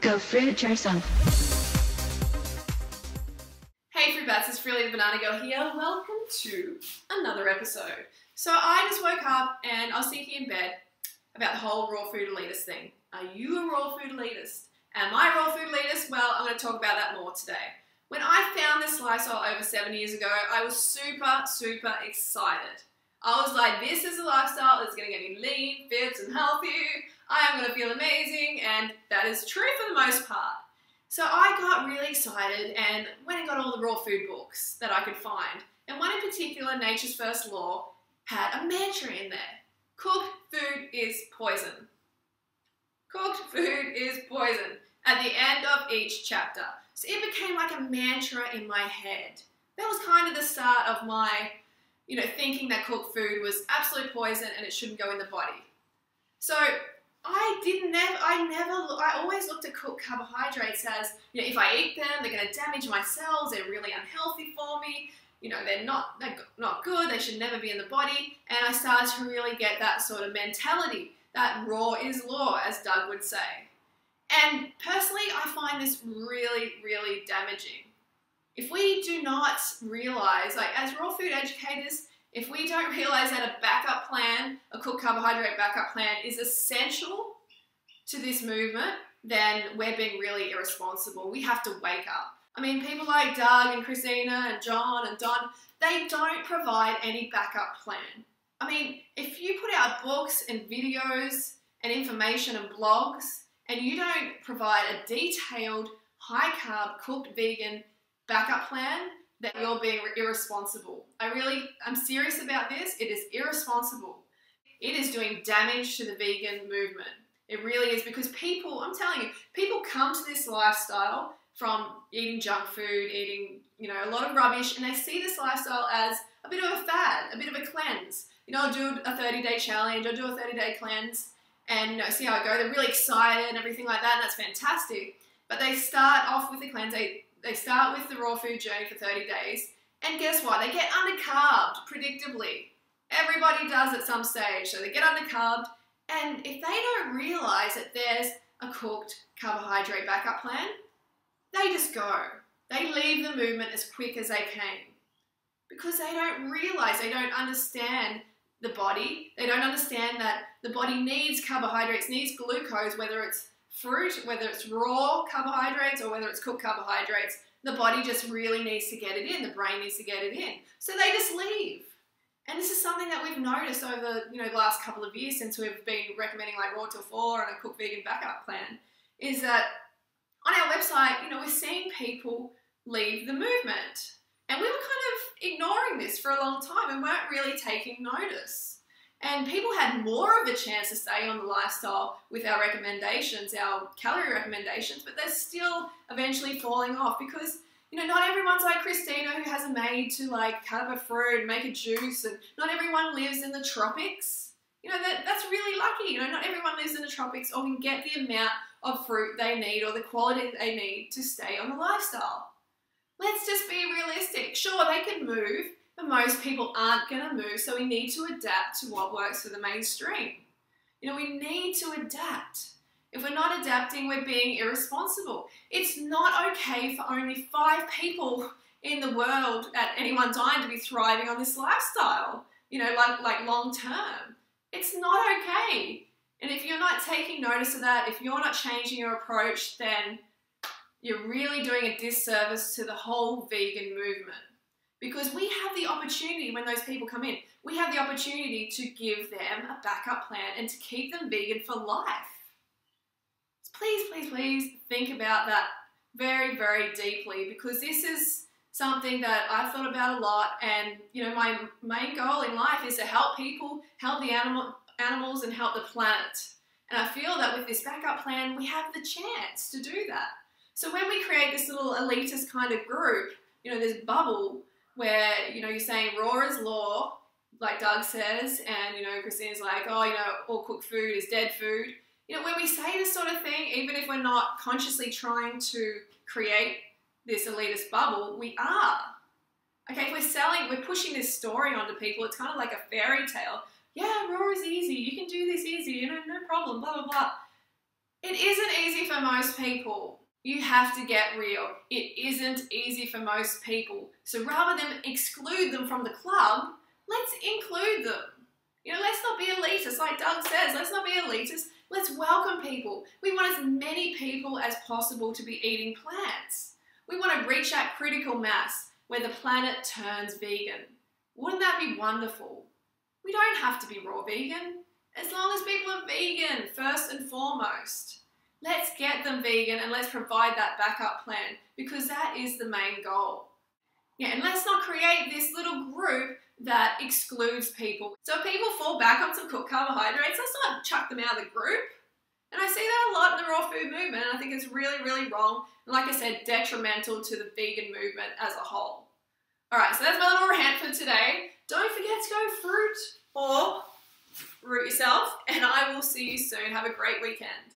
Go fruit yourself. Hey Fruit Bats, it's Freely the Banana Girl here. Welcome to another episode. So I just woke up and I was thinking in bed about the whole raw food elitist thing. Are you a raw food elitist? Am I a raw food elitist? Well, I'm going to talk about that more today. When I found this lifestyle over 7 years ago, I was super excited. I was like, this is a lifestyle that's going to get me lean, fit and healthy. I am going to feel amazing, and that is true for the most part. So I got really excited and went and got all the raw food books that I could find. And one in particular, Nature's First Law, had a mantra in there. Cooked food is poison. Cooked food is poison at the end of each chapter. So it became like a mantra in my head. That was kind of the start of my, thinking that cooked food was absolute poison and it shouldn't go in the body. So I always looked at cooked carbohydrates as, if I eat them, they're going to damage my cells, they're really unhealthy for me, they're not good, they should never be in the body, and I started to really get that sort of mentality, that raw is law, as Doug would say. And personally, I find this really damaging. If we do not realize, as raw food educators, if we don't realize that a backup plan, a cooked carbohydrate backup plan is essential to this movement, then we're being really irresponsible. We have to wake up. I mean, people like Doug and Christina and John and Don, they don't provide any backup plan. I mean, if you put out books and videos and information and blogs, and you don't provide a detailed, high-carb, cooked vegan backup plan, that you're being irresponsible. I'm serious about this. It is irresponsible. It is doing damage to the vegan movement. It really is, because people, I'm telling you, people come to this lifestyle from eating junk food, eating, a lot of rubbish, and they see this lifestyle as a bit of a fad, a bit of a cleanse. I'll do a 30-day challenge, I'll do a 30-day cleanse, and see how it goes. They're really excited and everything like that, and that's fantastic. But they start off with the cleanse. They start with the raw food journey for 30 days, and guess what? They get undercarbed, predictably. Everybody does at some stage, so they get undercarbed, and if they don't realize that there's a cooked carbohydrate backup plan, they just go. They leave the movement as quick as they came, because they don't realize, they don't understand the body. They don't understand that the body needs carbohydrates, needs glucose, whether it's fruit, whether it's raw carbohydrates or whether it's cooked carbohydrates. The body just really needs to get it in. The brain needs to get it in. So they just leave. And this is something that we've noticed over the last couple of years since we've been recommending like Raw Till 4 and a cooked vegan backup plan, is that on our website, we're seeing people leave the movement. And we were kind of ignoring this for a long time and weren't really taking notice. And people had more of a chance to stay on the lifestyle with our recommendations, our calorie recommendations, but they're still eventually falling off because, not everyone's like Christina, who has a maid to cut up a fruit and make a juice, and not everyone lives in the tropics. That's really lucky. Not everyone lives in the tropics or can get the amount of fruit they need or the quality they need to stay on the lifestyle. Let's just be realistic. Sure, they can move, but most people aren't going to move, so we need to adapt to what works for the mainstream. We need to adapt. If we're not adapting, we're being irresponsible. It's not okay for only 5 people in the world at any one time to be thriving on this lifestyle, like long term. It's not okay. And if you're not taking notice of that, if you're not changing your approach, then you're really doing a disservice to the whole vegan movement. Because we have the opportunity, when those people come in, we have the opportunity to give them a backup plan and to keep them vegan for life. Please think about that very deeply, because this is something that I've thought about a lot, and my main goal in life is to help people, help the animals and help the planet. And I feel that with this backup plan, we have the chance to do that. So when we create this little elitist kind of group, this bubble where, you're saying raw is law, like Doug says, and, Christina's like, oh, all cooked food is dead food. When we say this sort of thing, even if we're not consciously trying to create this elitist bubble, we are. Okay, if we're pushing this story onto people, it's kind of like a fairy tale. Yeah, raw is easy, you can do this easy, no problem, blah, blah, blah. It isn't easy for most people. You have to get real. It isn't easy for most people. So rather than exclude them from the club, let's include them. You know, let's not be elitist, like Doug says. Let's not be elitist. Let's welcome people. We want as many people as possible to be eating plants. We want to reach that critical mass where the planet turns vegan. Wouldn't that be wonderful? We don't have to be raw vegan, as long as people are vegan first and foremost. Let's get them vegan and let's provide that backup plan, because that is the main goal. Yeah, and let's not create this little group that excludes people. So if people fall back on some cooked carbohydrates, let's not chuck them out of the group. And I see that a lot in the raw food movement, and I think it's really, really wrong. And like I said, detrimental to the vegan movement as a whole. All right, so that's my little rant for today. Don't forget to go fruit or root yourself, and I will see you soon. Have a great weekend.